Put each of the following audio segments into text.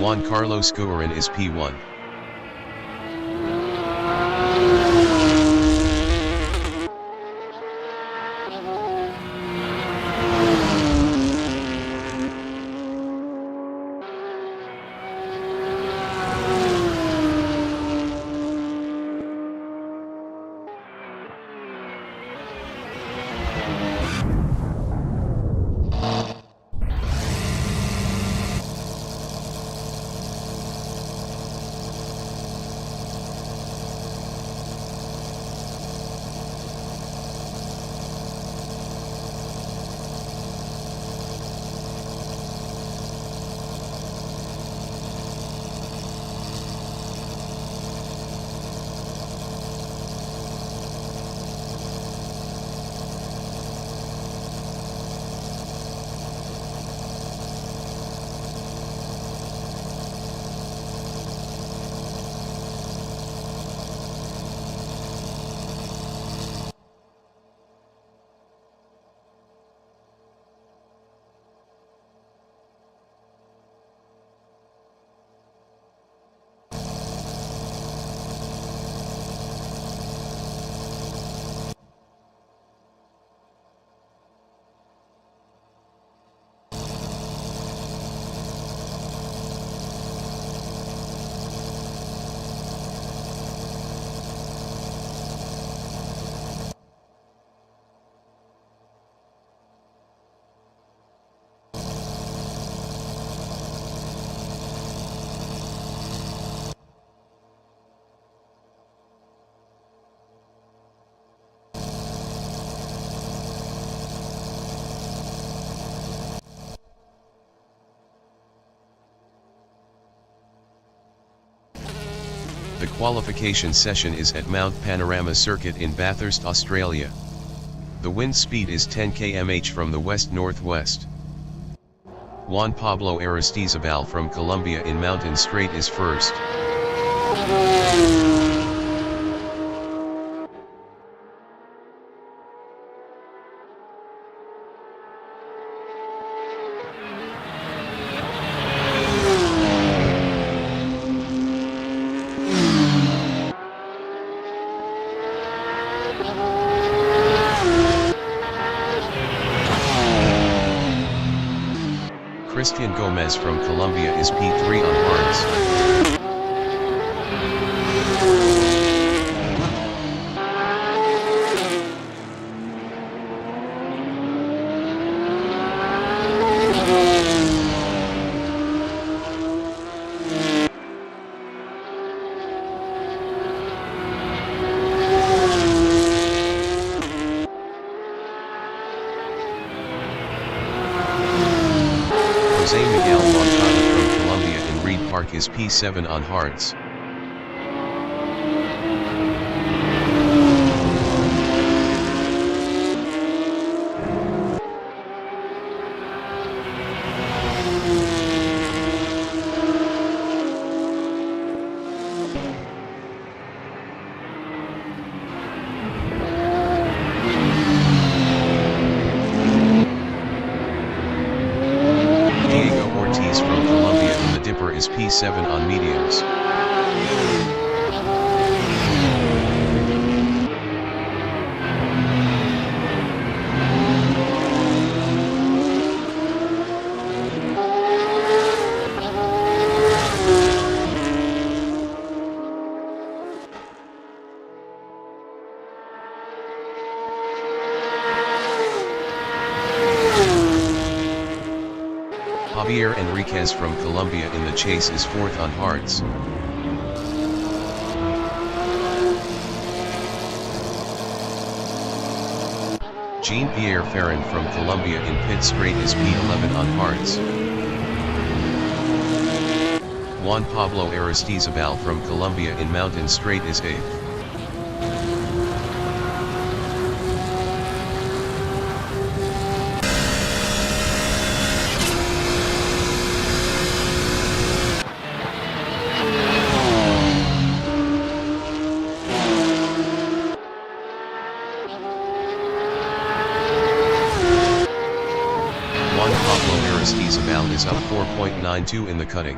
Juan Carlos Guerin is P1. The qualification session is at Mount Panorama Circuit in Bathurst, Australia. The wind speed is 10 km/h from the west-northwest. Juan Pablo Aristizabal from Colombia in Mountain Straight is first. Christian Gomez from Colombia is P3 on hards. Jose Miguel Moncada from Colombia in Reed Park is P7 on hards. Is P7 on mediums. J.Enriquez from Colombia in the chase is fourth on hards. Jean-Pierre Ferrin from Colombia in pit straight is P11 on hards. Juan Pablo Aristizabal from Colombia in mountain straight is 8th. is up 4.92 in the cutting.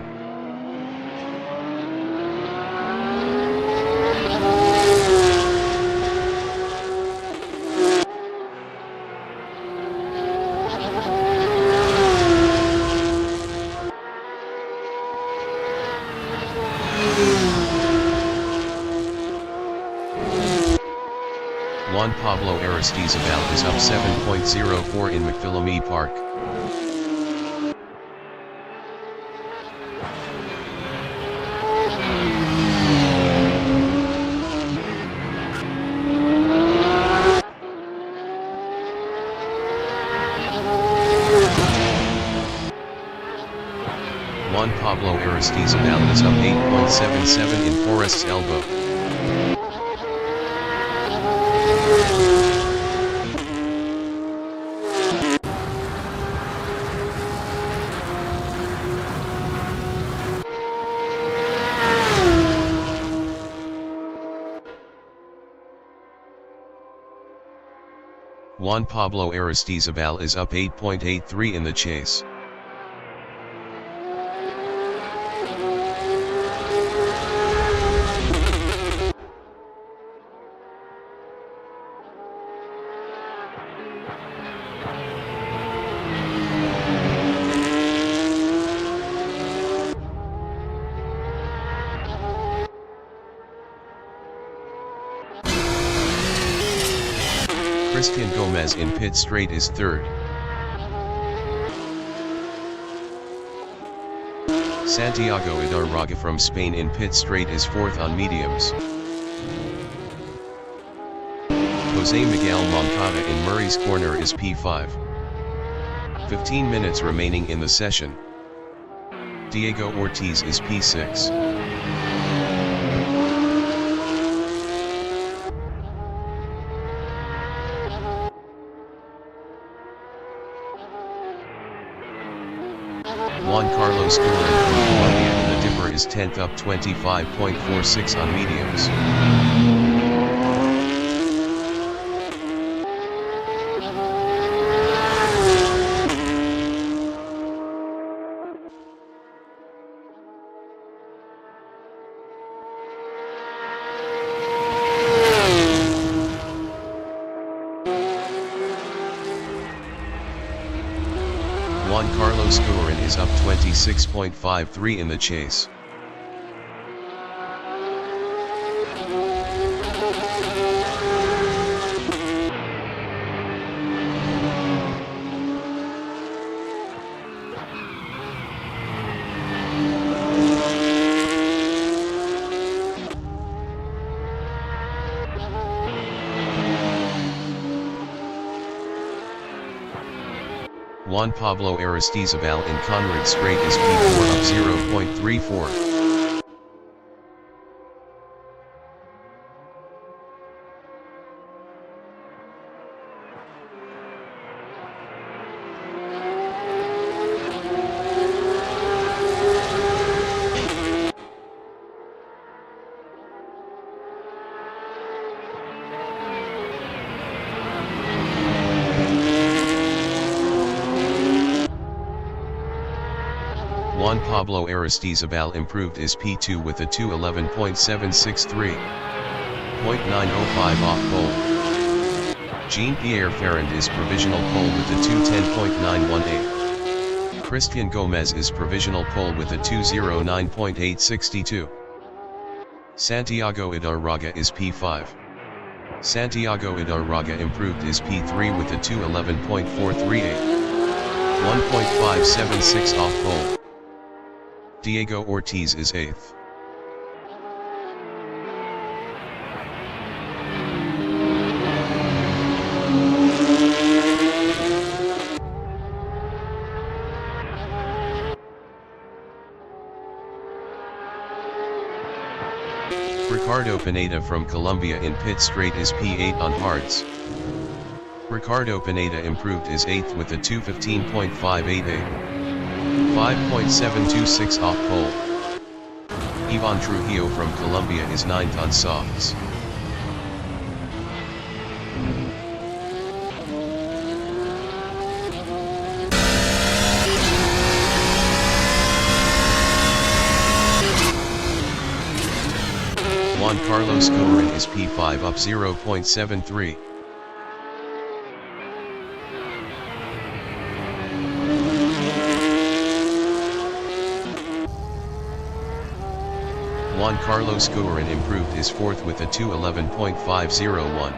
Juan Pablo Aristizabal is up 7.04 in McPhillamy Park. Juan Pablo Aristizabal is up 8.77 in Forest's Elbow. Juan Pablo Aristizabal is up 8.83 in the chase. Christian Gomez in pit straight is third. Santiago Idarraga from Spain in pit straight is fourth on mediums. Jose Miguel Moncada in Murray's corner is P5. 15 minutes remaining in the session. Diego Ortiz is P6. Juan Carlos Duran from Colombia in the dipper is 10th up 25.46 on mediums. Juan Carlos Duran is up 26.53 in the chase. Juan Pablo Aristizabal in Conrad Straight is P4 up 0.34. Juan Pablo Aristizabal improved is P2 with a 2:11.763. 0.905 off pole. Jean-Pierre Ferrand is provisional pole with a 2:10.918. Christian Gomez is provisional pole with a 2:09.862. Santiago Idarraga is P5. Santiago Idarraga improved is P3 with a 2:11.438. 1.576 off pole. Diego Ortiz is 8th. Ricardo Pineda from Colombia in pit straight is P8 on hards. Ricardo Pineda improved is 8th with a 2:15.588. 5.726 off pole. Ivan Trujillo from Colombia is 9th on softs. Juan Carlos Gorin is P5 up 0.73. Juan Carlos Gorin improved his fourth with a 2:11.501.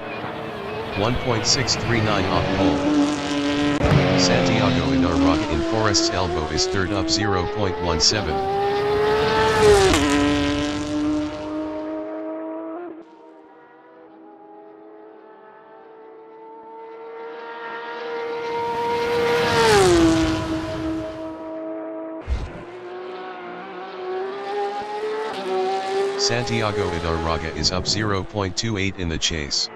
1.639 off pole. Santiago Idarraga in Forest's Elbow is third up 0.17. Santiago Idarraga is up 0.28 in the chase.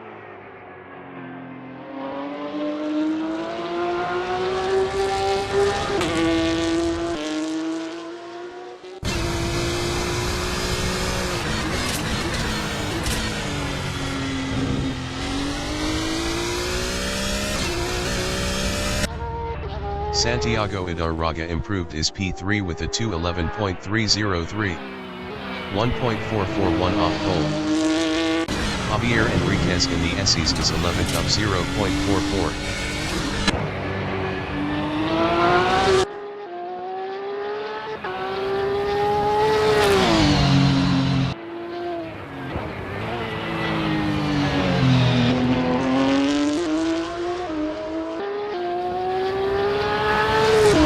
Santiago Idarraga improved his P3 with a 2:11.303. 1.441 off pole. J.Enriquez in the S's is 11th up 0.44.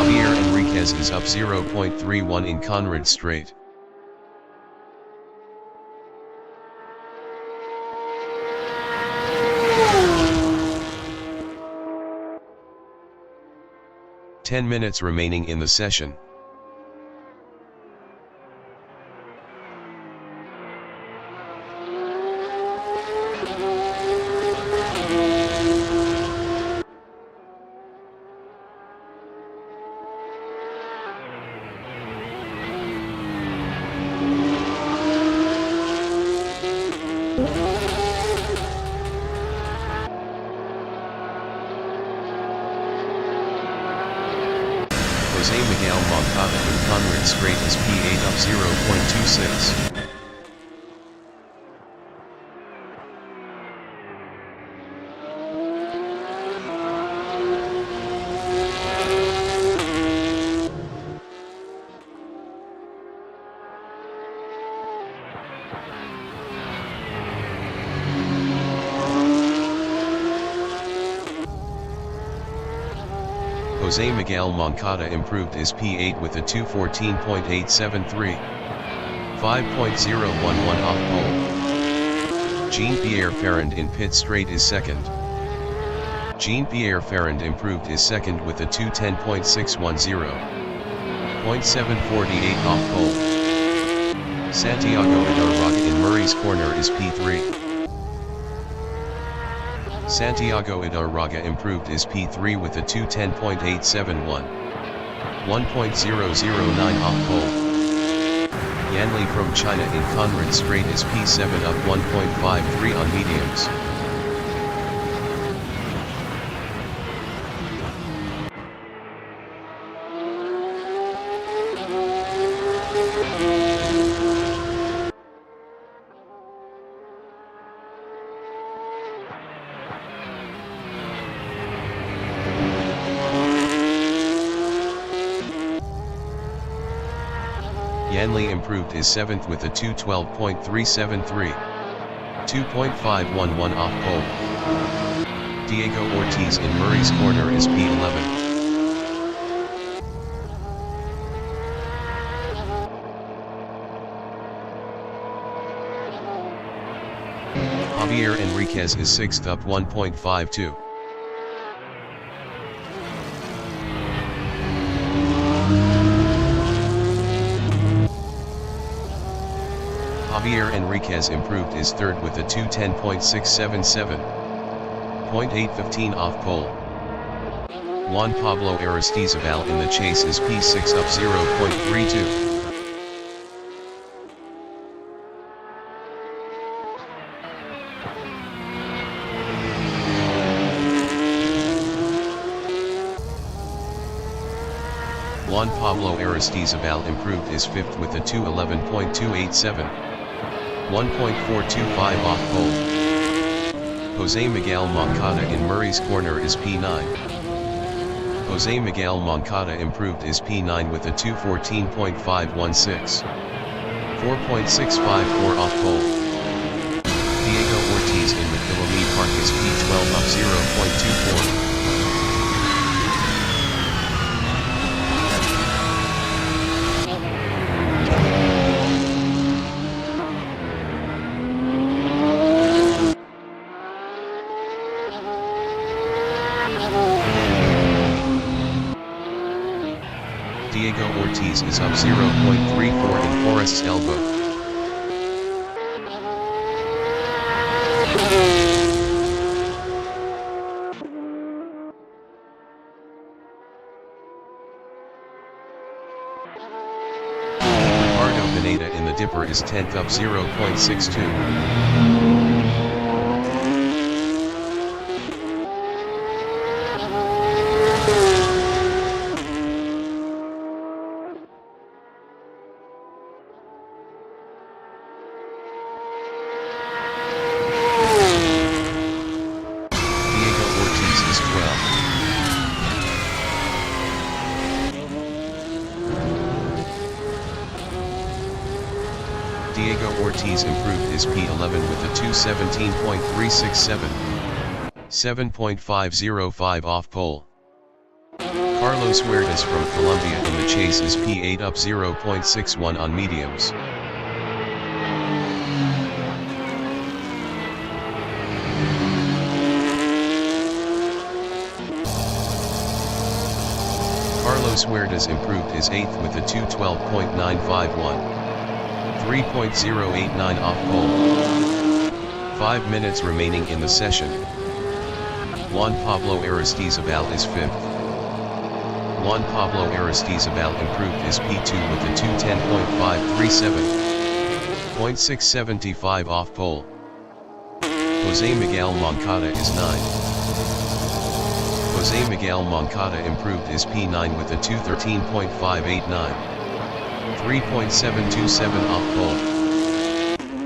J.Enriquez is up 0.31 in Conrad Straight. Ten minutes remaining in the session. Jose Miguel Moncada in Conrad Straight is P8 up 0.26. Jose Miguel Moncada improved his P8 with a 2:14.873. 5.011 off pole. Jean-Pierre Ferrand in pit straight is second. Jean-Pierre Ferrand improved his second with a 2:10.610. 0.748 off pole. Santiago Idarraga in Murray's Corner is P3. Santiago Idarraga improved his P3 with a 2:10.871. 1.009 off pole. Yanli from China in Conrad Straight is P7 up 1.53 on mediums. Yanli improved his seventh with a 2:12.373. 2.511 off pole. Diego Ortiz in Murray's Corner is P11. J.Enriquez is sixth up 1.52. J.Enriquez improved his third with a 2:10.677. 0.815 off pole. Juan Pablo Aristizabal in the chase is P6 up 0.32. Juan Pablo Aristizabal improved his fifth with a 2:11.287. 1.425 off pole. Jose Miguel Moncada in Murray's corner is P9. Jose Miguel Moncada improved his P9 with a 2:14.516. 4.654 off pole. Diego Ortiz in McPhillamy Park is P12 up 0.24. Diego Ortiz is up 0.34 in Forest's elbow. Ricardo Pineda in the Dipper is 10th up 0.62. Diego Ortiz improved his P11 with a 2:17.367. 7.505 off pole. Carlos Huertas from Colombia in the chase is P8 up 0.61 on mediums. Carlos Huertas improved his 8th with a 2:12.951. 3.089 off pole. 5 minutes remaining in the session. Juan Pablo Aristizabal is 5th. Juan Pablo Aristizabal improved his P2 with a 2:10.537. 0.675 off pole. Jose Miguel Moncada is 9th. Jose Miguel Moncada improved his P9 with a 2:13.589. 3.727 off pole.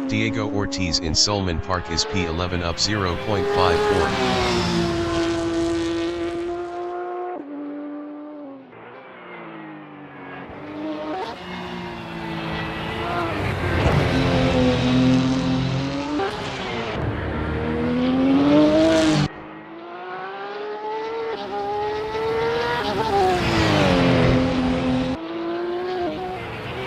Diego Ortiz in Sulman Park is P11 up 0.54.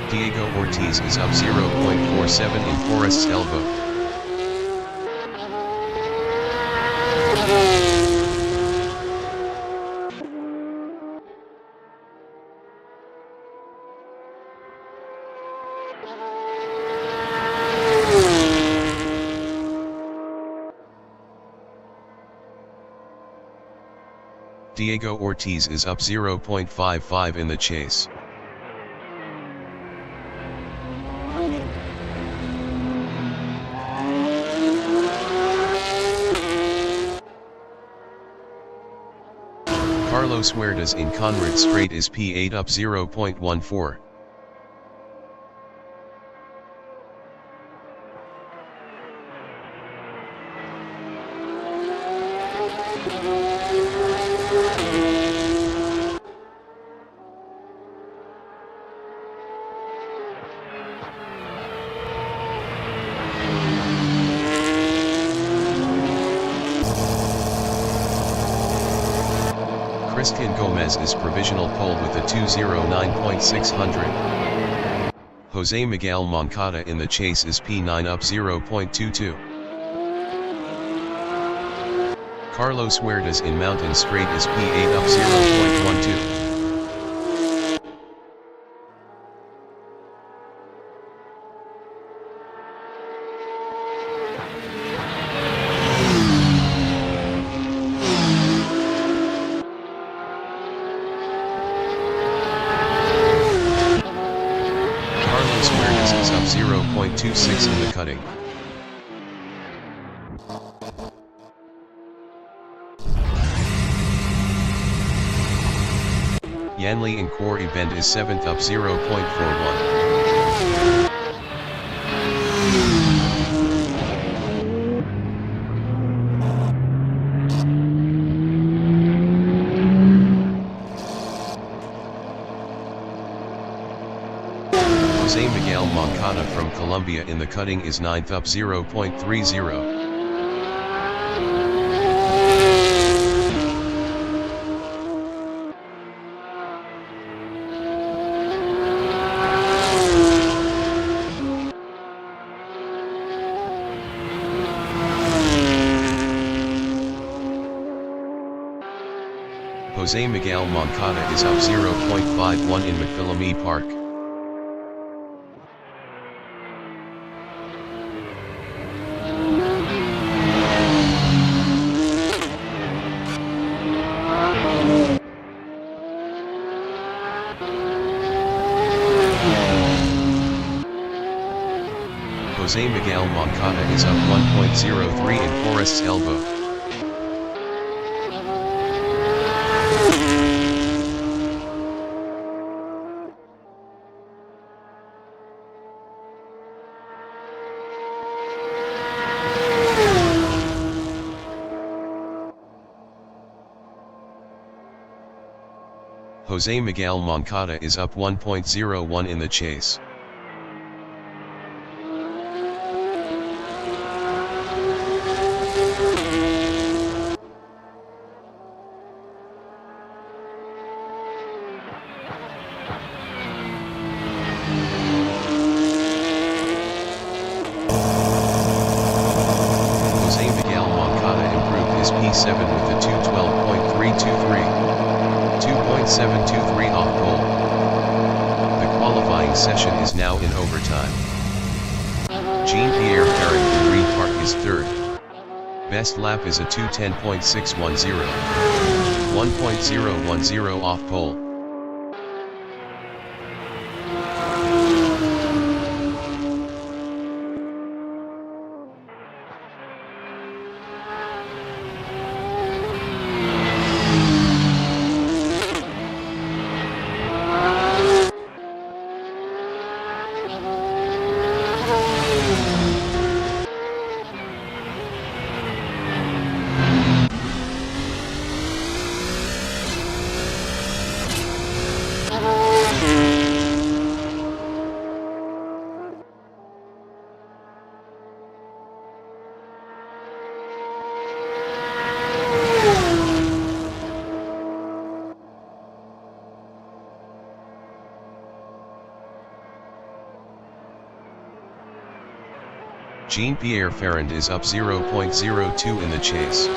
Diego Ortiz is up 0.47 in Forest's elbow. Diego Ortiz is up 0.55 in the chase. Carlos Huertas in Conrad Strait is P8 up 0.14. Christian Gomez is provisional pole with a 2:09.600. Jose Miguel Moncada in the chase is P9 up 0.22. Carlos Huertas in Mountain Strait is P8 up 0.12. Is up 0.26 in the cutting. Yanli in Quarry Bend is 7th up 0.41. Moncada from Colombia in the cutting is 9th up 0.30. Jose Miguel Moncada is up 0.51 in McPhillamy Park. Jose Miguel Moncada is up 1.03 in Forest's Elbow. Jose Miguel Moncada is up 1.01 in the chase. Jose Miguel Moncada improved his P7 with a 2:12.323. 2.723 off pole. The qualifying session is now in overtime. Jean-Pierre Ferrand in Green Park is third. Best lap is a 2:10.610. 1.010 off pole. Jean-Pierre Ferrand is up 0.02 in the chase.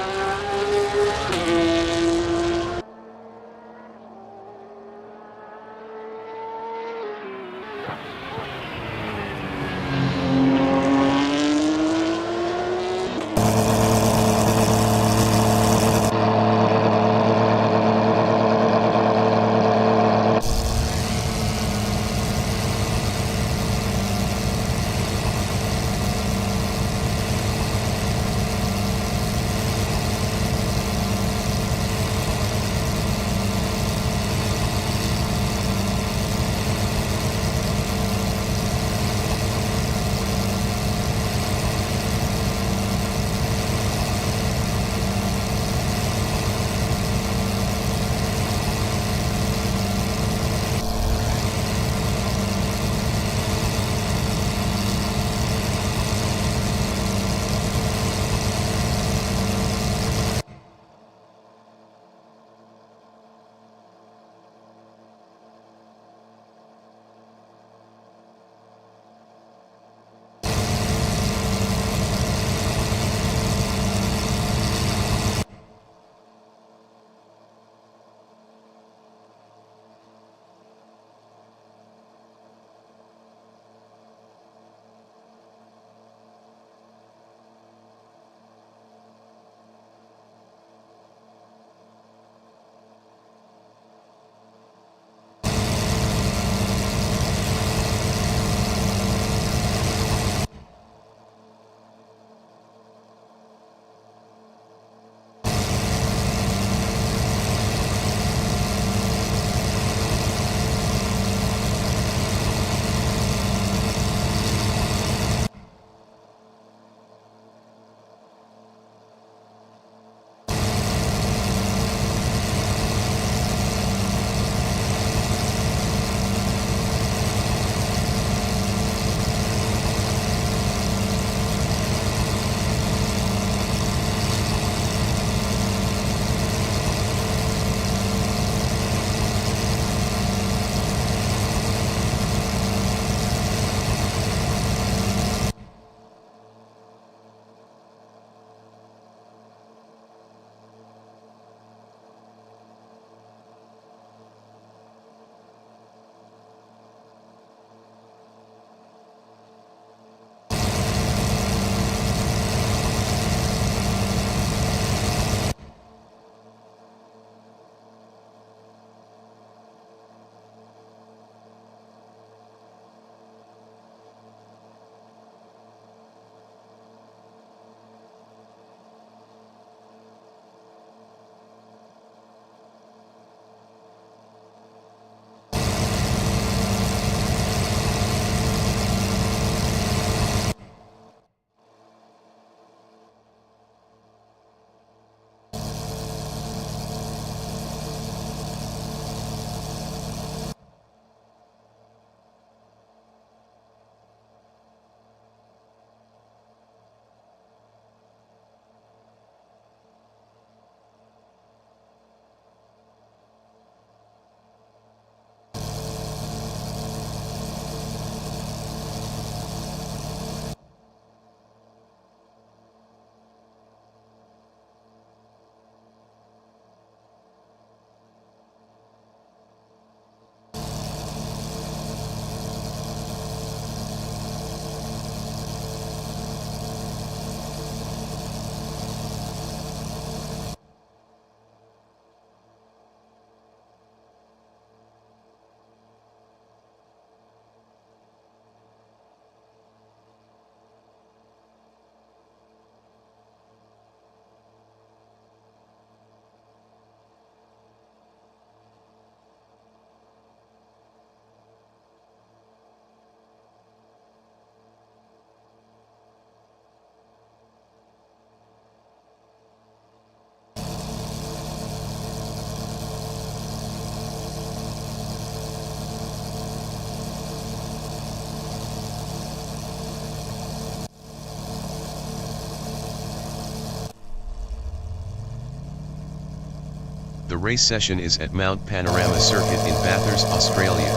The race session is at Mount Panorama Circuit in Bathurst, Australia.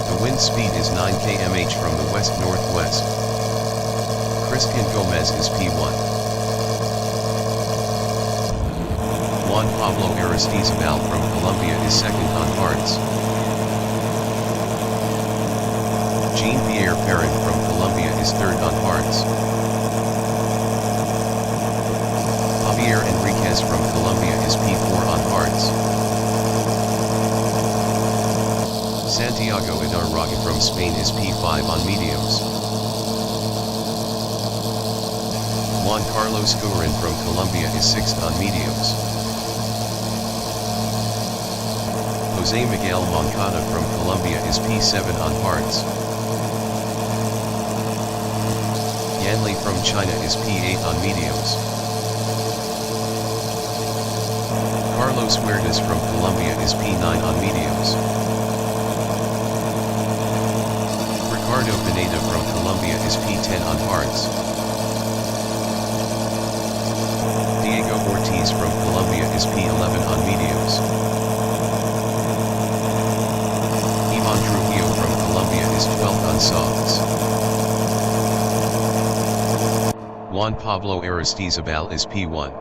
The wind speed is 9 km/h from the west-northwest. Christian Gomez is P1. Juan Pablo Aristizabal from Colombia is second on hards. Jean-Pierre Perrin from Colombia is third on hards. J.Enriquez from Colombia is P4 on hards. Santiago Idarraga from Spain is P5 on mediums. Juan Carlos Guerin from Colombia is 6th on mediums. Jose Miguel Moncada from Colombia is P7 on hards. Yanli from China is P8 on mediums. Carlos Huertas from Colombia is P9 on mediums. Ricardo Pineda from Colombia is P10 on hards. Diego Ortiz from Colombia is P11 on mediums. Ivan Trujillo from Colombia is 12th on softs. Juan Pablo Aristizabal is P1.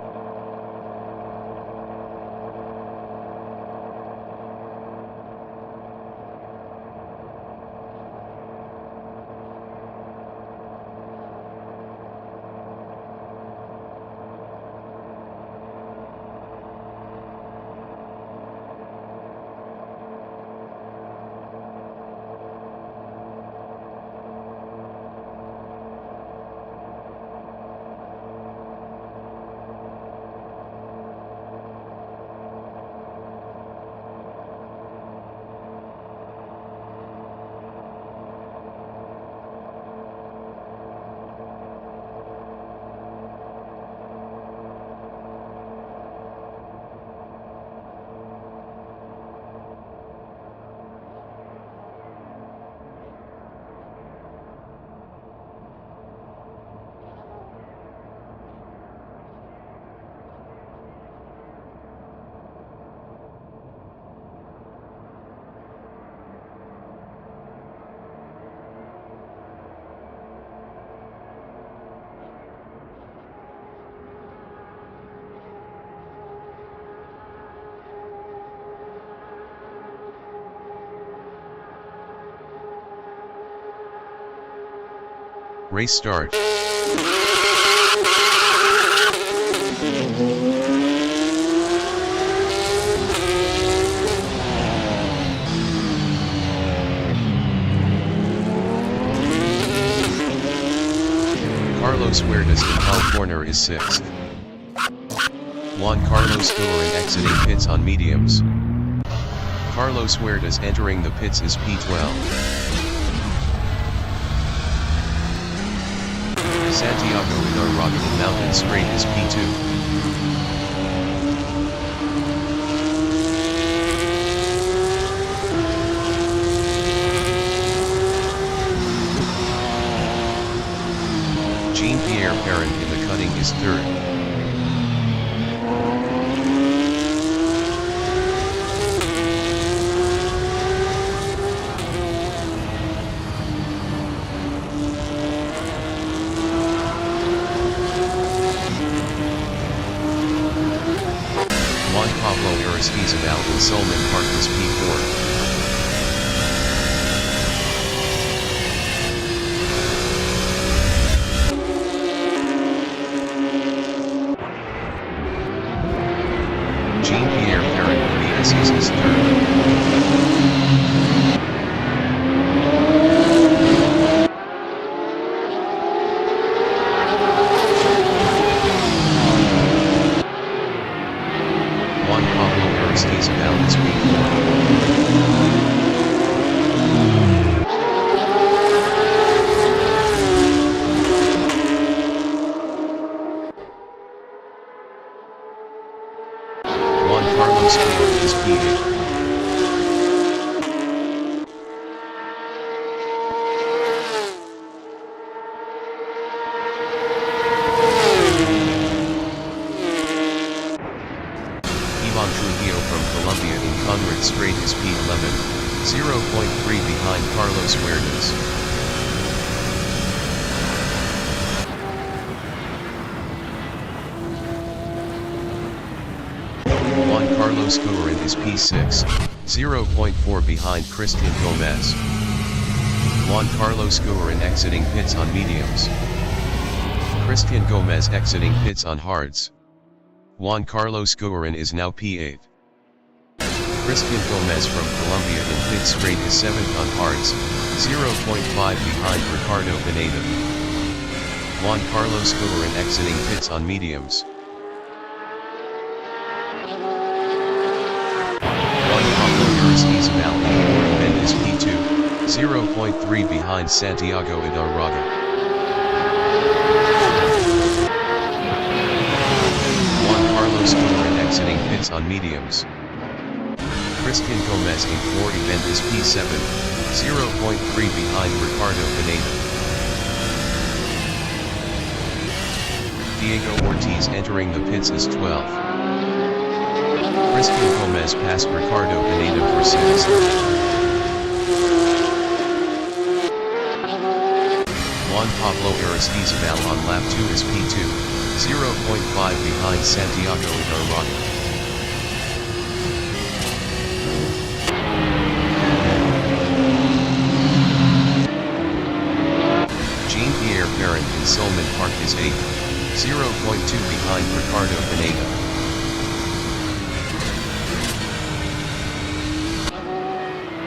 Race start. Carlos Huertas in Hell Corner is 6th. Juan Carlos Guerin exiting pits on mediums. Carlos Huertas entering the pits is P12. Santiago Idarraga in Mountain Straight is P2. Jean-Pierre Perrin in the cutting is 3rd. Juan Pablo Aristizabal in Solman Park is P4. Jean-Pierre Perrin in the S's is 3rd. Juan Pablo Aristizabal is P4. Juan Carlos Guerin is P8. Ivan Trujillo 0.3 behind Carlos Huertas. Juan Carlos Guerin is P6, 0.4 behind Christian Gomez. Juan Carlos Guerin exiting pits on mediums. Christian Gomez exiting pits on hards. Juan Carlos Guerin is now P8. Christian Gomez from Colombia in pit straight is 7th on hards, 0.5 behind Ricardo Pineda. Juan Carlos Guerin exiting pits on mediums. Juan Pablo Uristizabal in fourth event is P2, 0.3 behind Santiago Idarraga. Juan Carlos Guerin exiting pits on mediums. Christian Gomez in fourth event is P7, 0.3 behind Ricardo Pineda. Diego Ortiz entering the pits is 12th. Christian Gomez passed Ricardo Pineda for 6th. Juan Pablo Uristizabal on lap 2 is P2, 0.5 behind Santiago Idarraga. Jean-Pierre Perrin in Solman Park is 8th, 0.2 behind Ricardo Pineda.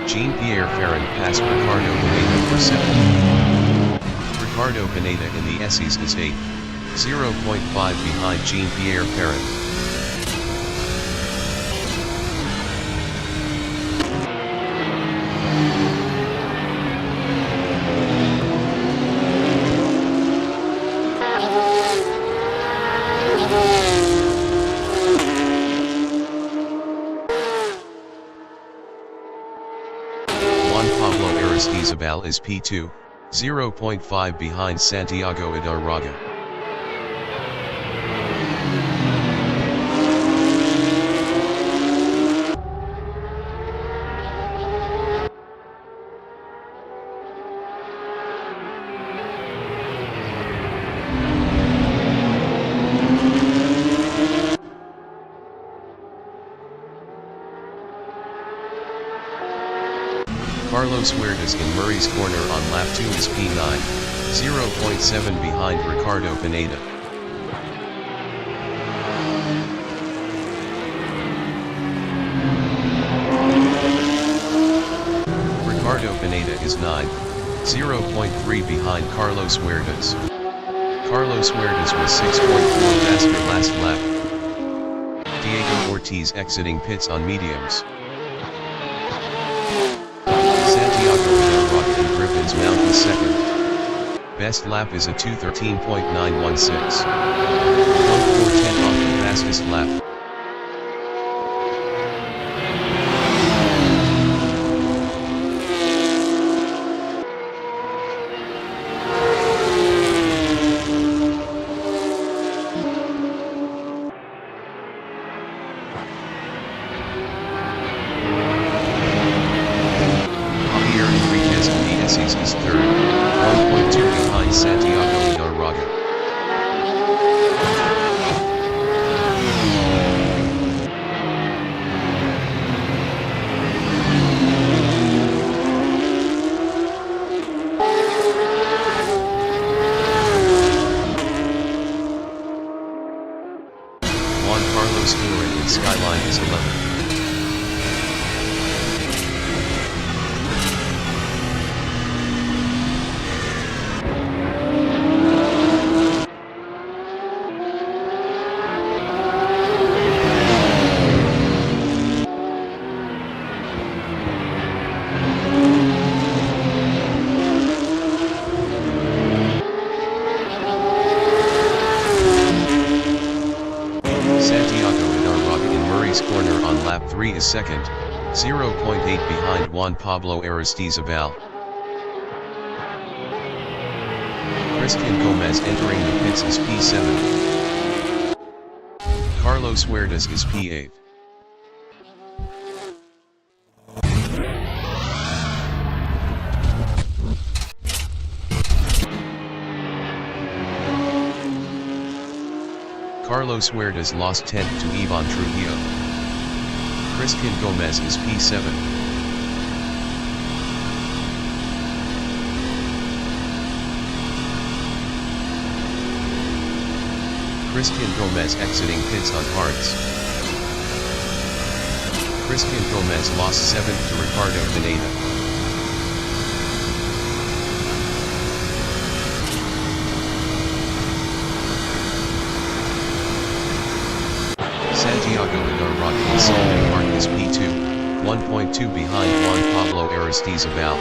Jean-Pierre Perrin passed Ricardo Pineda for 7th. Ricardo Pineda in the S's is 8th, 0.5 behind Jean-Pierre Perrin. Juan Pablo Uristizabal is P2, 0.5 behind Santiago Idarraga. Carlos Huertas in Murray's corner on lap 2 is P9, 0.7 behind Ricardo Pineda. Ricardo Pineda is 9th, 0.3 behind Carlos Huertas. Carlos Huertas was 6.4 faster last lap. Diego Ortiz exiting pits on mediums. Santiago Idarraga in Griffin's Mount is 2nd. Best lap is a 2:13.916. 1:4:10 off the fastest lap. J.Enriquez in the S's is 3rd, 1.2 behind Santiago Idarraga. Juan Carlos Guerin in Skyline is 11th. Santiago Idarraga in Murray's corner on lap 3 is 2nd, 0.8 behind Juan Pablo Uristizabal. Christian Gomez entering the pits is P7. Carlos Huertas is P8. Carlos Huertas lost 10th to Ivan Trujillo. Christian Gomez is P7. Christian Gomez exiting pits on hards. Christian Gomez lost 7th to Ricardo Pineda. Santiago Idarroca in Sullivan Park is P2, 1.2 behind Juan Pablo Aristizabal.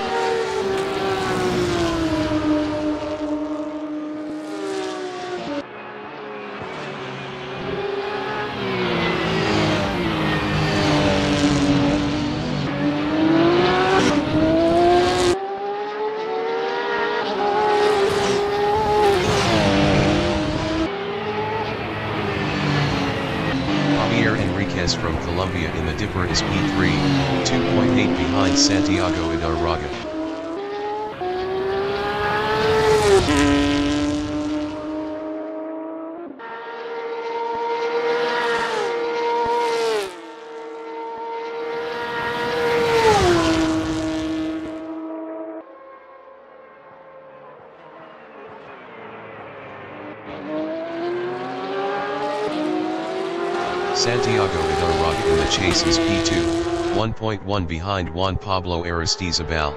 J.Enriquez from Colombia in the Dipper is P3, 2.8 behind Santiago Idarroca. Santiago Idarroca in the chase is P2, 1.1 behind Juan Pablo Aristizabal.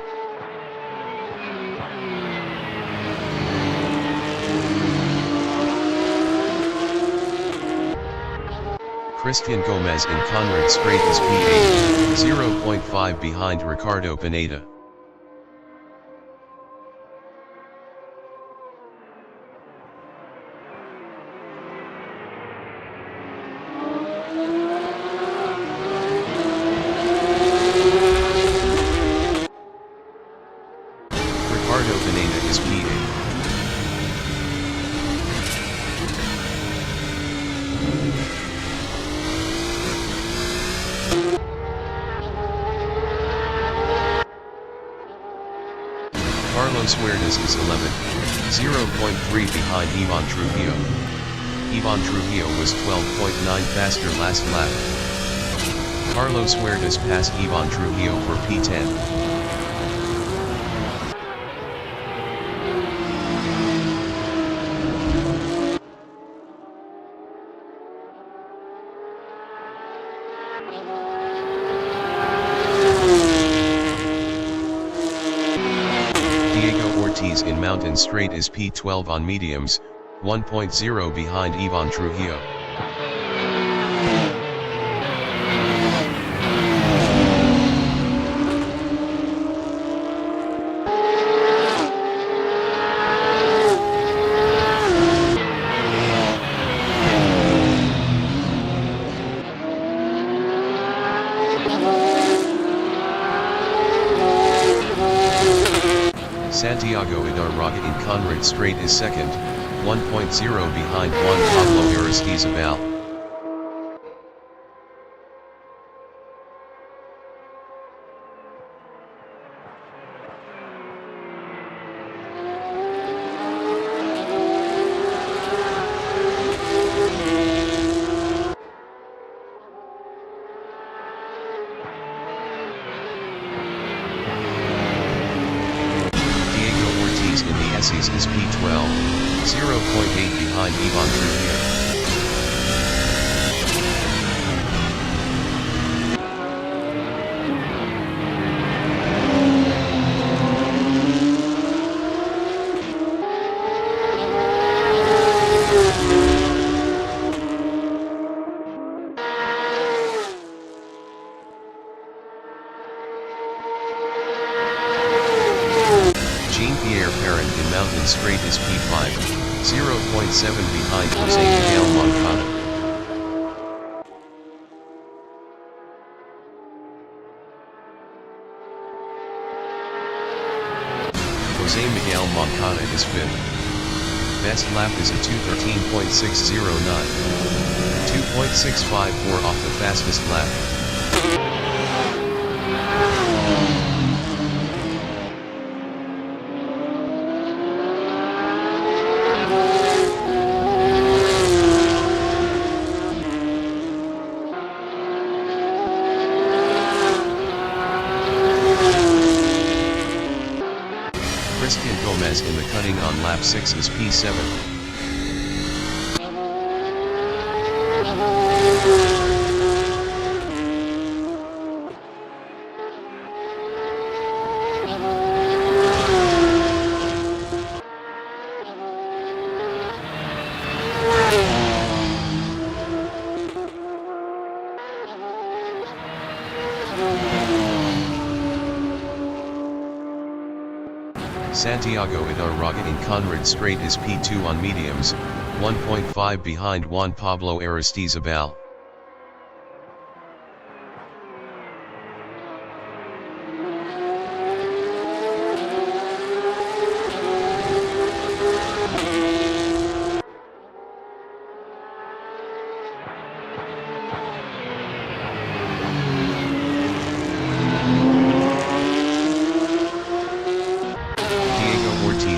Christian Gomez in Conrad Strait is P8, 0.5 behind Ricardo Pineda. Ricardo Pineda is P8. Carlos Huertas is 11, 0.3 behind Ivan Trujillo. Ivan Trujillo was 12.9 faster last lap. Carlos Huertas passed Ivan Trujillo for P10. In Mountain Straight is P12 on mediums, 1.0 behind Ivan Trujillo. Santiago Idarroca in Conrad Strait is second, 1.0 behind Juan Pablo Aristizabal. Is P12, 0.8 behind Ivan Trujillo. Jean-Pierre Perrin in Mountain Straight is P5, 0.7 behind Jose Miguel Moncada. Jose Miguel Moncada is 5th. Best lap is a 2:13.609. 2.654 off the fastest lap. 6 is P7. Santiago Idarraga in Conrad Strait is P2 on mediums, 1.5 behind Juan Pablo Aristizabal.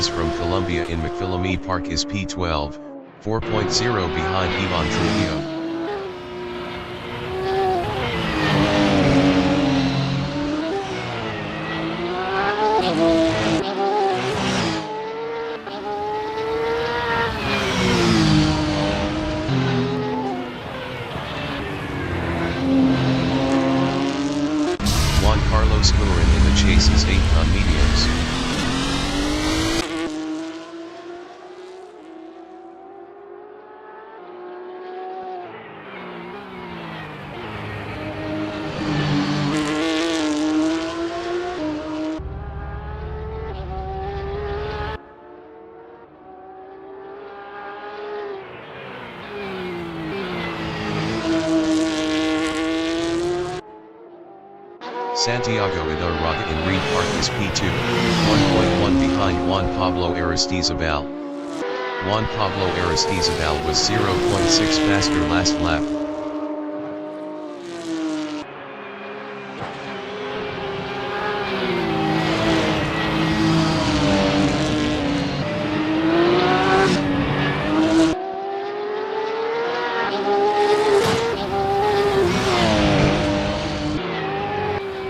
From Colombia in McPhillamy Park is P12, 4.0 behind Ivan Trujillo. Juan Carlos Guerin in the chase is 8th on mediums. Santiago Idarraga in Reed Park is P2, 1.1 behind Juan Pablo Aristizabal. Juan Pablo Aristizabal was 0.6 faster last lap.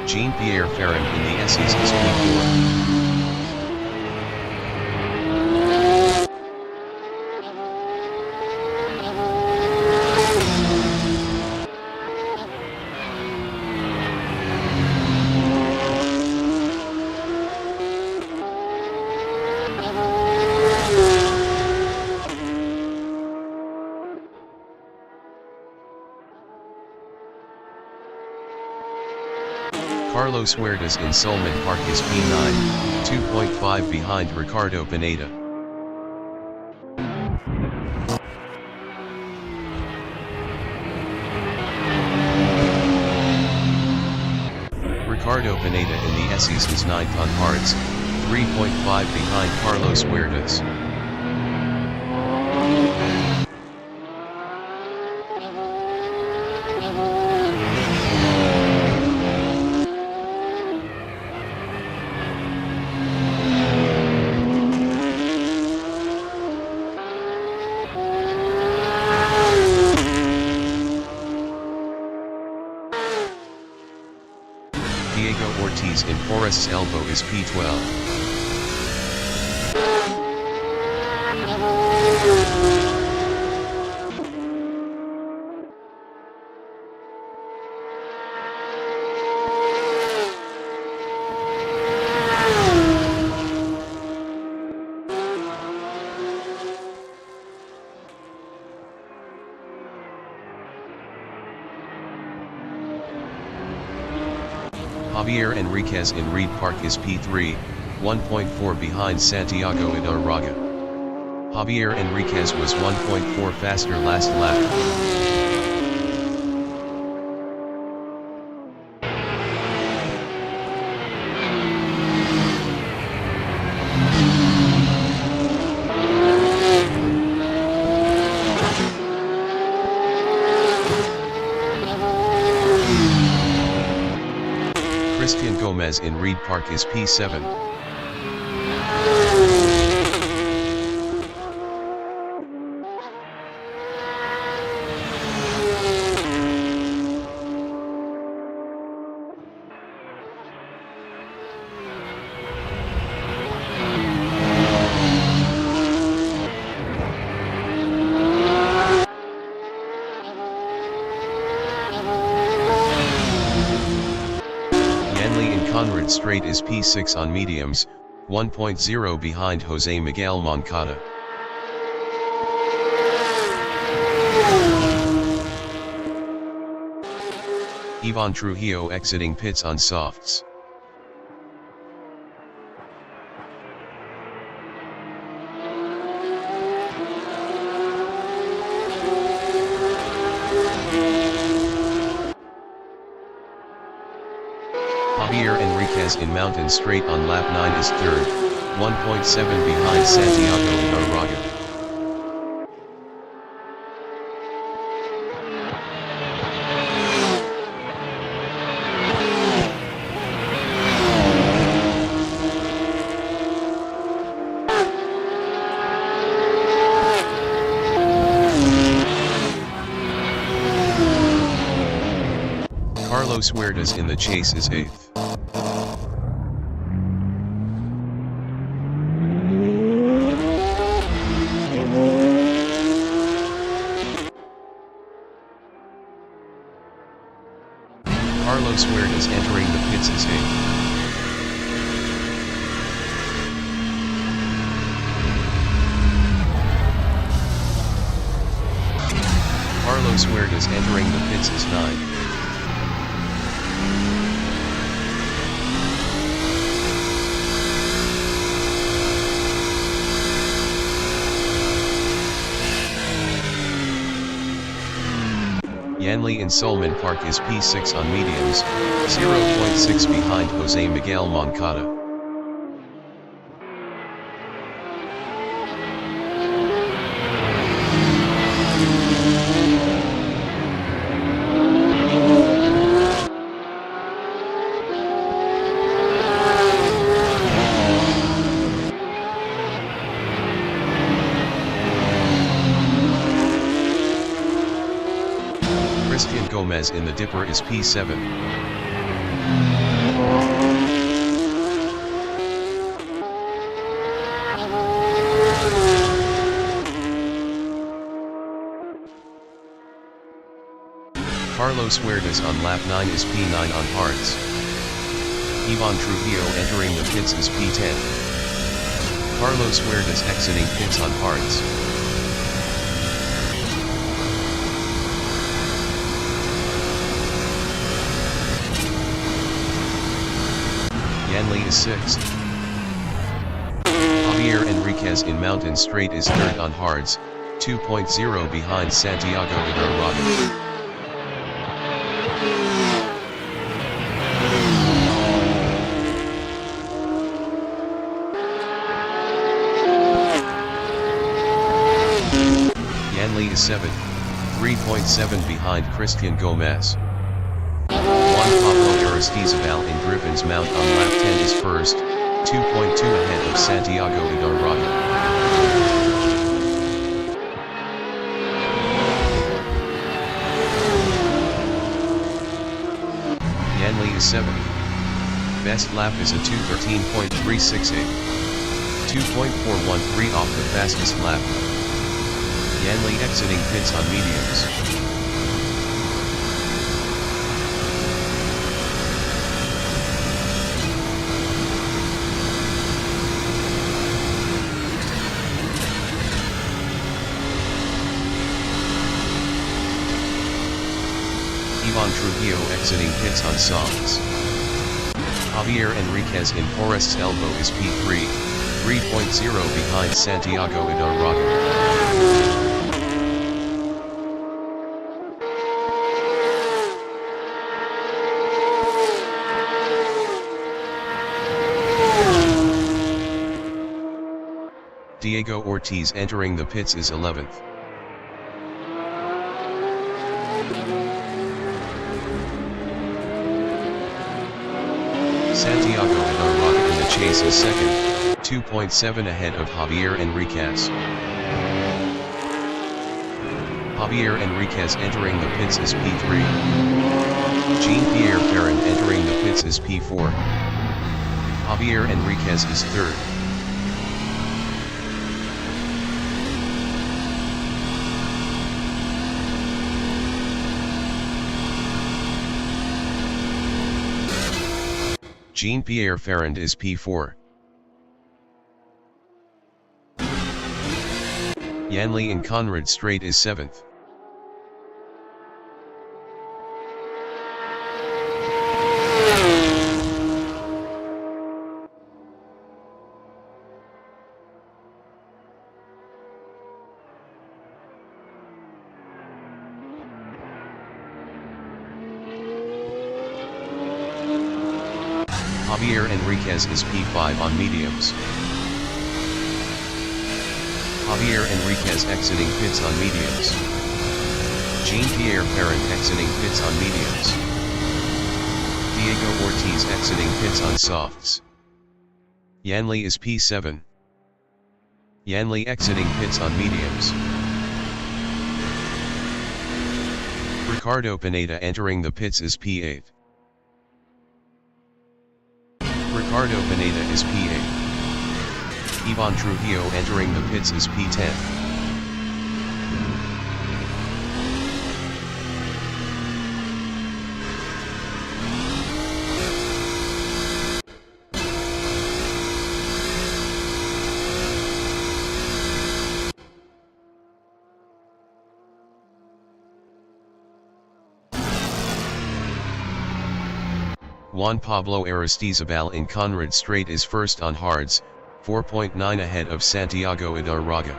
Jean-Pierre Ferrand in the S's is P4. Carlos Huertas in Solman Park is P9, 2.5 behind Ricardo Pineda. Ricardo Pineda in the S's is 9th on hards, 3.5 behind Carlos Huertas. Diego Ortiz in Forest's Elbow is P12. J.Enriquez in Reed Park is P3, 1.4 behind Santiago Idarraga. J.Enriquez was 1.4 faster last lap. Christian Gomez in Reed Park is P7. straight is P6 on mediums, 1.0 behind Jose Miguel Moncada. Ivan Trujillo exiting pits on softs. J.Enriquez in mountain straight on lap 9 is third, 1.7 behind Santiago Ibarraga. Carlos Huertas in the chase is 8th. Carlos Huertas entering the pits is 8th. Carlos Huertas entering the pits is 9th. Yanli in Solman Park is P6 on mediums, 0.6 behind Jose Miguel Moncada. Gomez in the dipper is P7. Carlos Huertas on lap 9 is P9 on hards. Ivan Trujillo entering the pits is P10. Carlos Huertas exiting pits on hards. Yanli is 6th. J.Enriquez in mountain straight is 3rd on hards, 2.0 behind Santiago Ibarraga. Yanli is 7th, 3.7 behind Christian Gomez. Pablo Aristizabal in Griffin's Mount on lap 10 is first, 2.2 ahead of Santiago Ibarraga. Yanli is 7th. Best lap is a 2:13.368. 2.413 off the fastest lap. Yanli exiting pits on mediums. Ivan Trujillo exiting pits on softs. J.Enriquez in Forest's elbow is P3, 3.0 behind Santiago Ibarraga. Diego Ortiz entering the pits is 11th. Santiago Ibarraga in the chase is 2nd, 2.7 ahead of J.Enriquez. J.Enriquez entering the pits is P3. Jean-Pierre Perrin entering the pits is P4. J.Enriquez is 3rd. Jean-Pierre Ferrand is P4. Yanli and Conrad Strait is 7th. J.Enriquez is P5 on mediums. J.Enriquez exiting pits on mediums. Jean-Pierre Ferrand exiting pits on mediums. Diego Ortiz exiting pits on softs. Yanli is P7. Yanli exiting pits on mediums. Ricardo Pineda entering the pits is P8. Ricardo Pineda is P8. Ivan Trujillo entering the pits is P10. Juan Pablo Aristizabal in Conrad Strait is first on hards, 4.9 ahead of Santiago Idarraga.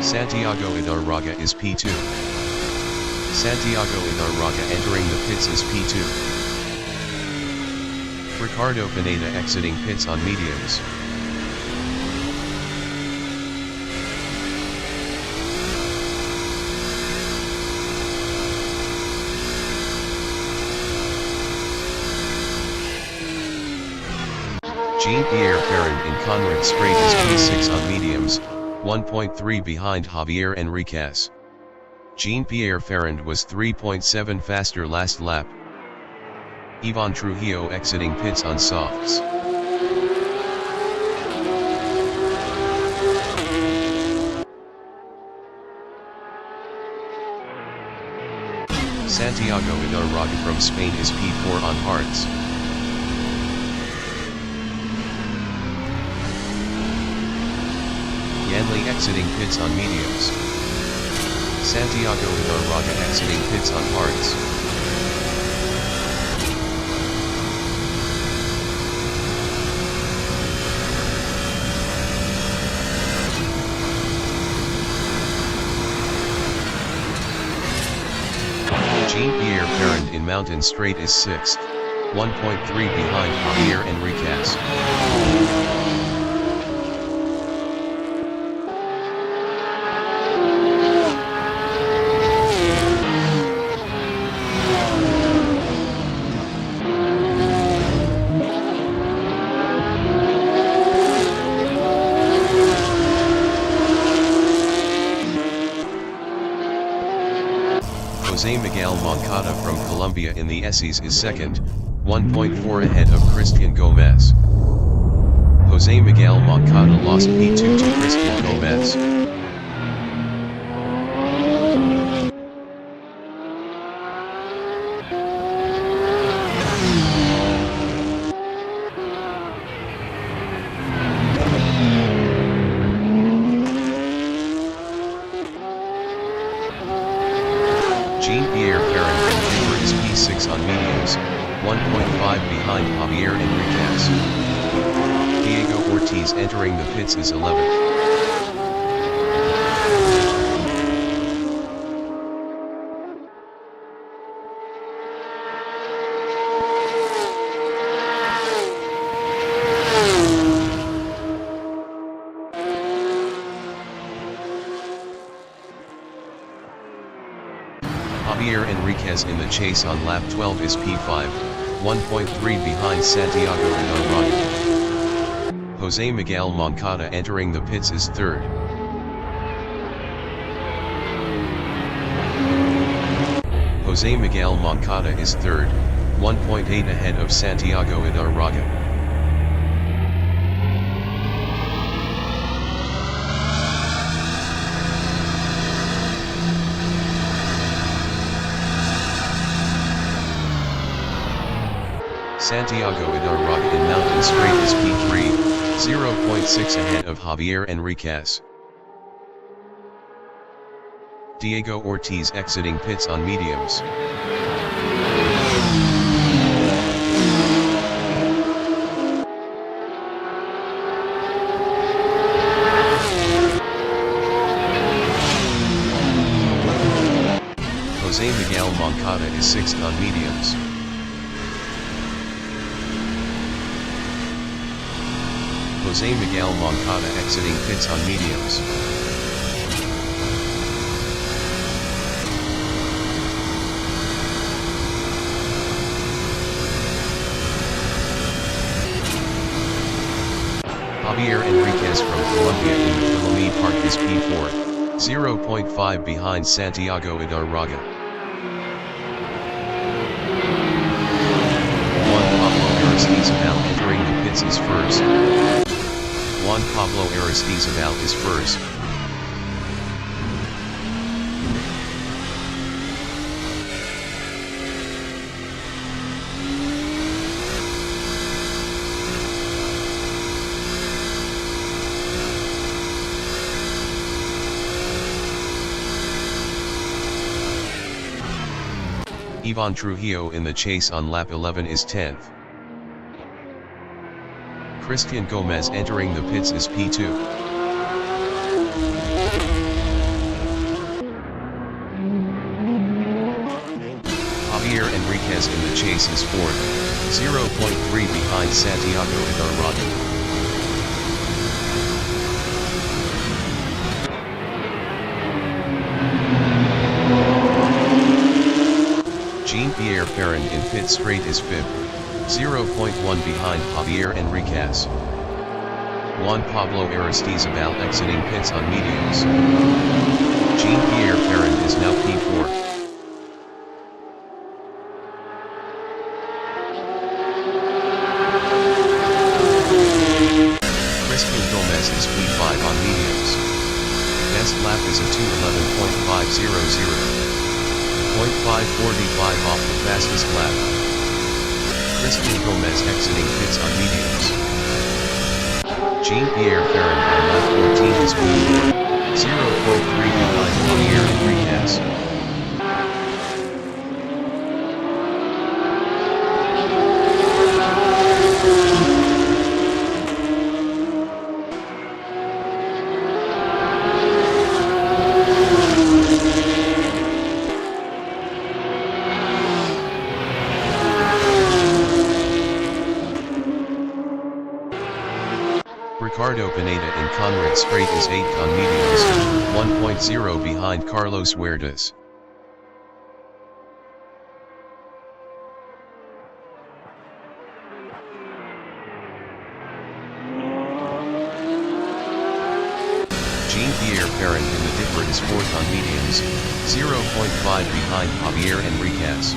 Santiago Idarraga is P2. Santiago Idarraga entering the pits is P2. Ricardo Pineda exiting pits on mediums. Jean-Pierre Ferrand in Conrad Strait is P6 on mediums, 1.3 behind J.Enriquez. Jean-Pierre Ferrand was 3.7 faster last lap. Ivan Trujillo exiting pits on softs. Santiago Idarraga from Spain is P4 on hards. Yanli exiting pits on mediums. Santiago Idarraga exiting pits on hards. Jean-Pierre Ferrand in Mountain Strait is 6th, 1.3 behind J.Enriquez. Jose Miguel Moncada from Colombia in the SEs is second, 1.4 ahead of Christian Gomez. Jose Miguel Moncada lost P2 to Christian Gomez. Jean-Pierre Ferrand is P6 on mediums, 1.5 behind J.Enriquez. Diego Ortiz entering the pits is 11th. J.Enriquez in the chase on lap 12 is P5, 1.3 behind Santiago Idarraga. Jose Miguel Moncada entering the pits is 3rd. Jose Miguel Moncada is 3rd, 1.8 ahead of Santiago Idarraga. Santiago Idarraga in Mountain Straight is P3, 0.6 ahead of J.Enriquez. Diego Ortiz exiting pits on mediums. Jose Miguel Moncada is 6th on mediums. Jose Miguel Moncada exiting pits on mediums. J.Enriquez from Colombia in the Philomene Park is P4, 0.5 behind Santiago Idarraga. Juan Pablo Aristizabal entering the pits is first. Juan Pablo Aristizabal is first. Ivan Trujillo in the chase on lap 11 is 10th. Christian Gomez entering the pits is P2. J.Enriquez in the chase is 4th, 0.3 behind Santiago Idarraga. Jean-Pierre Ferrand in pit straight is 5th, 0.1 behind J.Enriquez. Juan Pablo Aristizabal exiting pits on mediums. Jean-Pierre Ferrand is now P4. Christian Gomez is P5 on mediums. Best lap is a 2:11.500. 0.545 off the fastest lap. Christian Gomez exiting pits on mediums. Jean-Pierre Ferrand on lap 14 is P4, 0.3 behind J.Enriquez. Ricardo Pineda in Conrad Straight is 8th on mediums, 1.0 behind Carlos Huertas. Jean-Pierre Ferrand in the dipper is 4th on mediums, 0.5 behind J.Enriquez.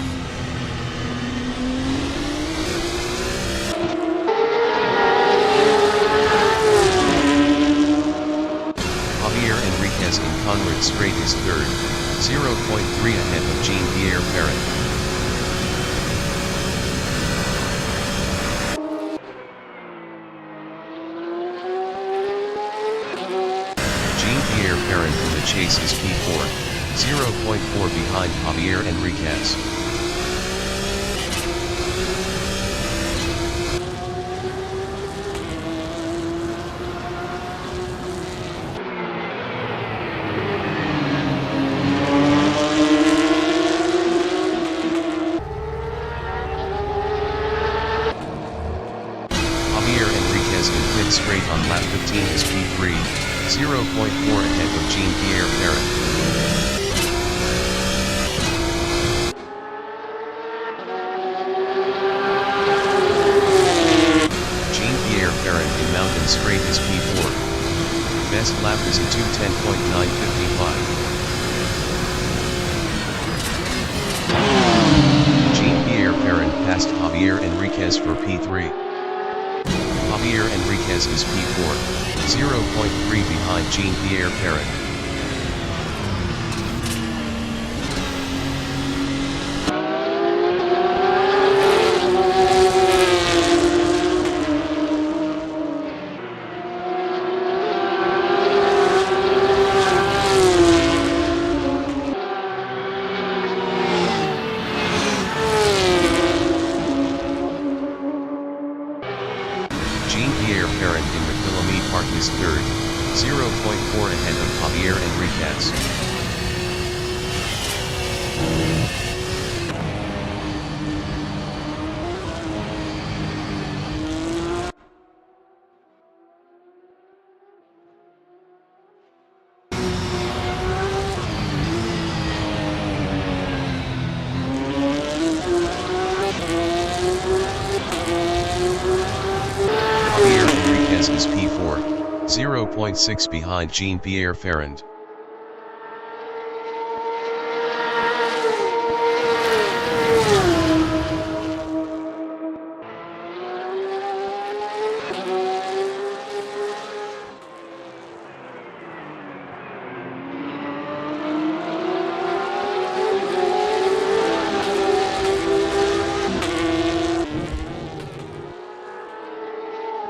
J.Enriquez in Conrad Straight is 3rd, 0.3 ahead of Jean-Pierre Ferrand. Jean-Pierre Ferrand in the chase is P4, 0.4 behind J.Enriquez. Straight on lap 15 is P3, 0.4 ahead of Jean-Pierre Ferrand. Jean-Pierre Ferrand in Mountain Straight is P4. Best lap is a 2:10.955. Jean-Pierre Ferrand passed J.Enriquez for P3. J.Enriquez is P4, 0.3 behind Jean-Pierre Ferrand. is third, 0.4 ahead of J.Enriquez. J.Enriquez is P4, 0.6 behind Jean-Pierre Ferrand.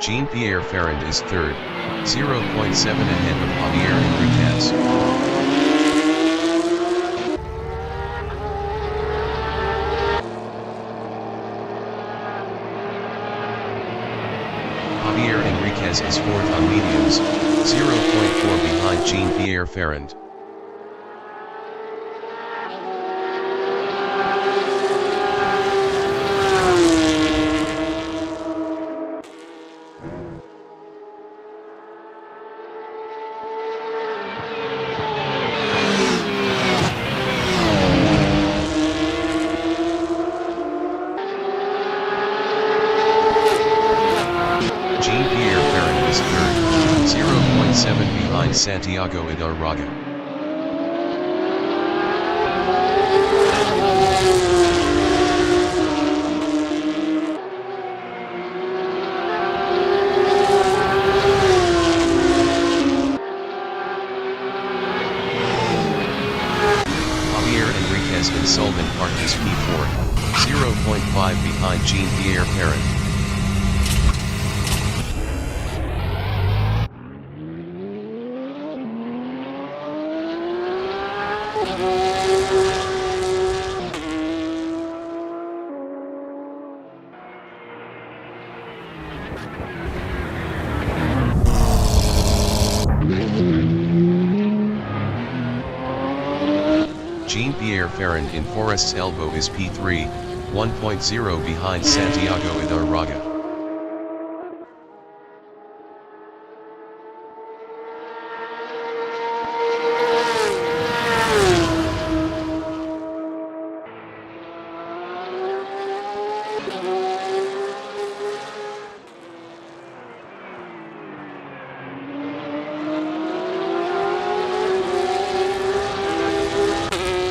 Jean-Pierre Ferrand is third, 0.7 ahead of J.Enriquez. J.Enriquez is fourth on mediums, 0.4 behind Jean-Pierre Ferrand. Jean-Pierre Ferrand is third, 0.7 behind Santiago Idarraga. J.Enriquez in Sullivan Park is P4, 0.5 behind Jean-Pierre Ferrand. Jean-Pierre Ferrand in Forest's Elbow is P3, 1.0 behind Santiago Idarraga.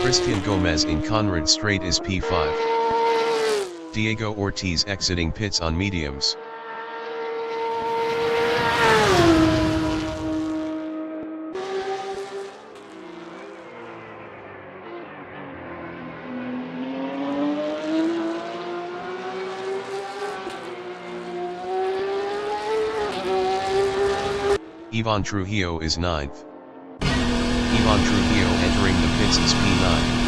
Christian Gomez in Conrad Strait is P5. Diego Ortiz exiting pits on mediums. Ivan Trujillo is 9th. Ivan Trujillo entering the pits is P9.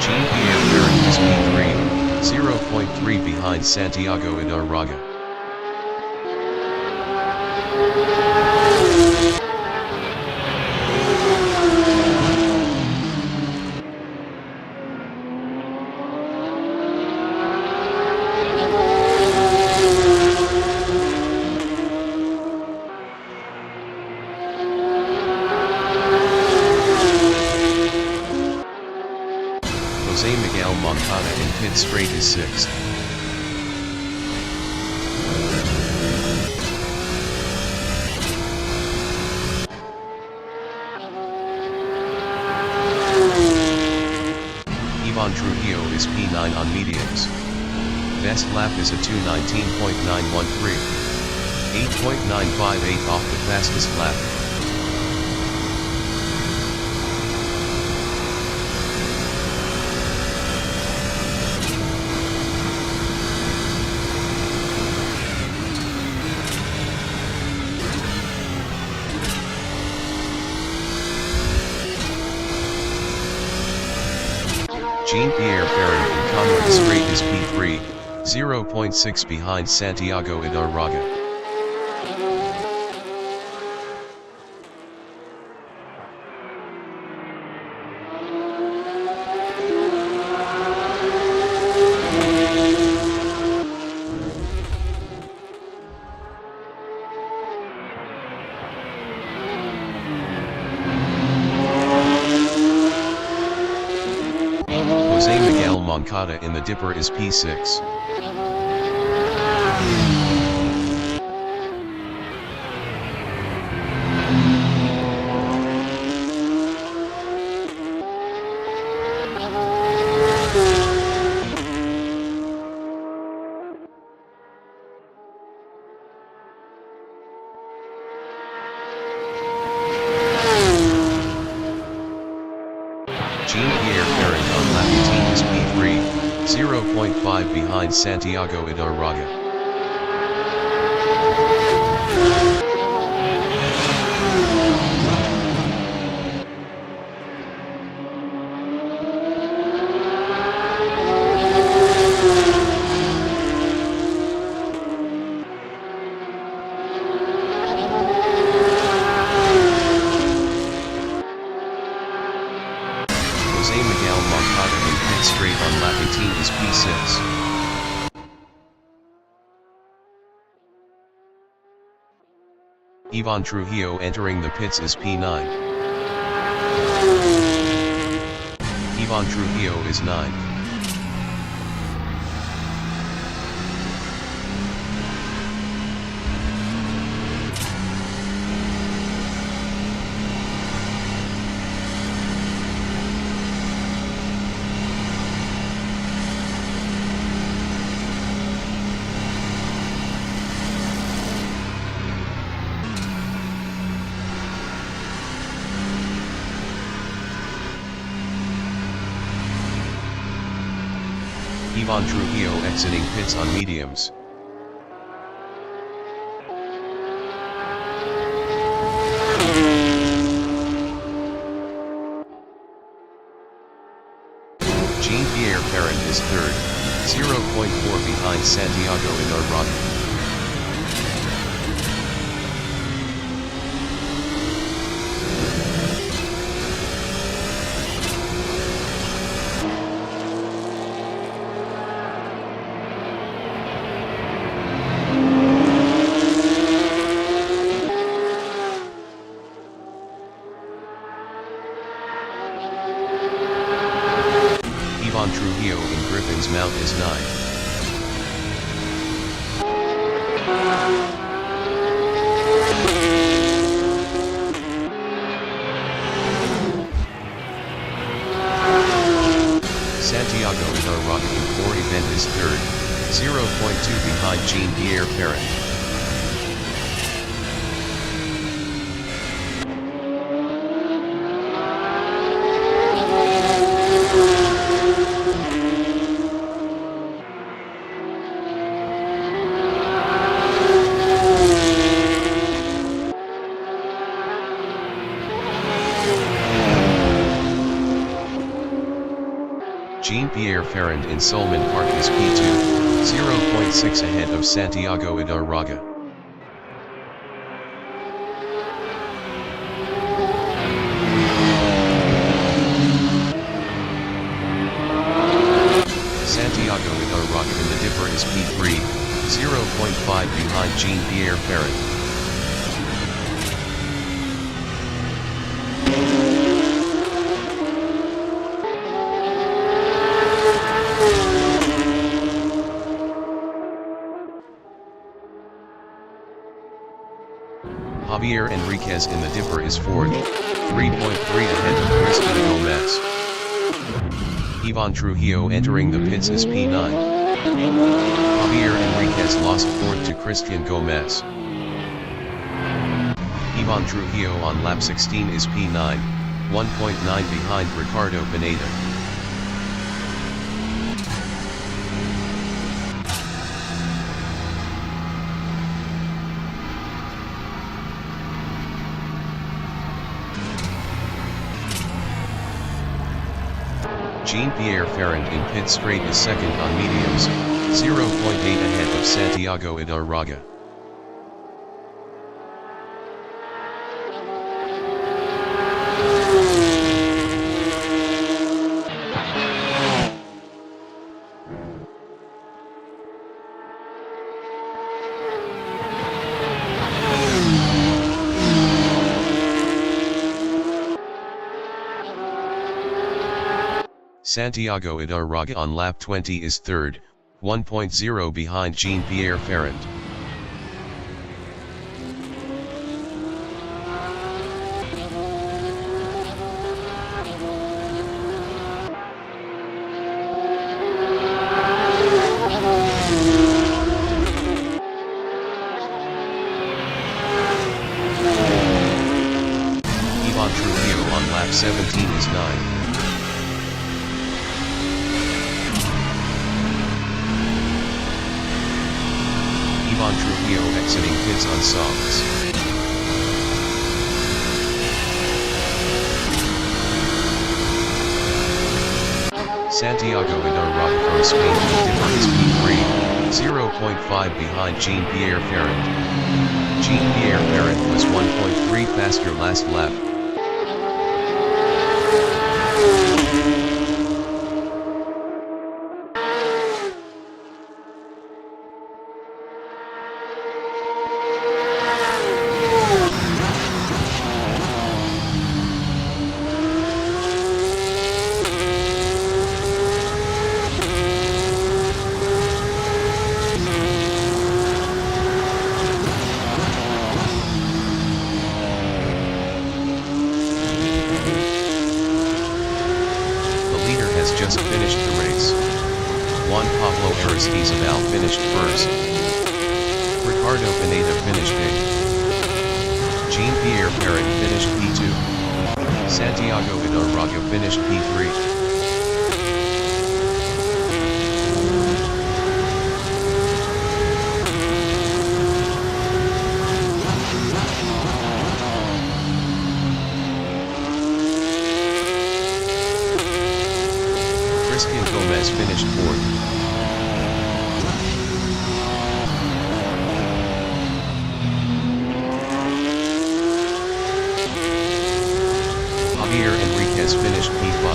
Jean-Pierre Ferrand is P3, 0.3 behind Santiago Idarraga. Jose Miguel Moncada in pit straight is 6th. Ivan Trujillo is P9 on mediums. Best lap is a 2:19.913. 8.958 off the fastest lap. Jean-Pierre Ferrand in Conrad Straight is P3, 0.6 behind Santiago Idarraga. Moncada in the Dipper is P6. Jean-Pierre Ferrand on lap 18 is P3, 0.5 behind Santiago Idarraga. Straight on lap 18 is P6. Ivan Trujillo entering the pits is P9. Ivan Trujillo is 9th. Ivan Trujillo exiting pits on mediums. Jean-Pierre Ferrand is 3rd, 0.4 behind Santiago Idarraga. Ivan Trujillo in Griffin's Mount is 9th. Santiago Idarraga in Core event is 3rd, 0.2 behind Jean-Pierre Ferrand. Jean-Pierre Ferrand in Solman Park is P2, 0.6 ahead of Santiago Idarraga. Santiago Idarraga in the Dipper is P3, 0.5 behind Jean-Pierre Ferrand. J.Enriquez in the Dipper is 4th, 3.3 ahead of Christian Gomez. Ivan Trujillo entering the pits is P9. J.Enriquez lost 4th to Christian Gomez. Ivan Trujillo on lap 16 is P9, 1.9 behind Ricardo Pineda. Jean-Pierre Ferrand in pit straight is second on mediums, 0.8 ahead of Santiago Idarraga. Santiago Idarraga on lap 20 is third, 1.0 behind Jean-Pierre Ferrand. Ivan Trujillo on lap 17 is 9. Ivan Trujillo exiting pits on softs. Santiago Idarraga from Spain will differ is P3, 0.5 behind Jean-Pierre Ferrand. Jean-Pierre Ferrand was 1.3 faster last lap. Just finished the race. Juan Pablo Aristizabal finished first. Ricardo Pineda finished 8th. Jean-Pierre Ferrand finished P2. Santiago Idarraga finished P3. Gomez finished 4th. J.Enriquez finished P5.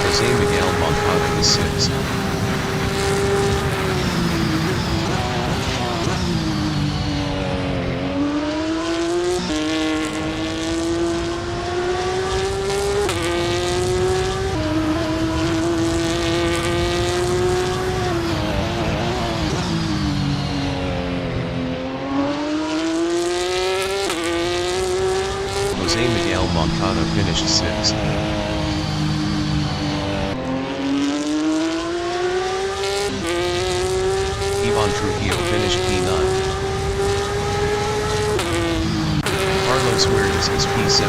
Jose Moncada is 6th. Jose Moncada finished 6th. Ivan Trujillo finished P9. Carlos Huertas is P7.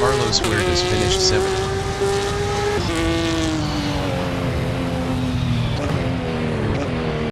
Carlos Huertas finished 7th.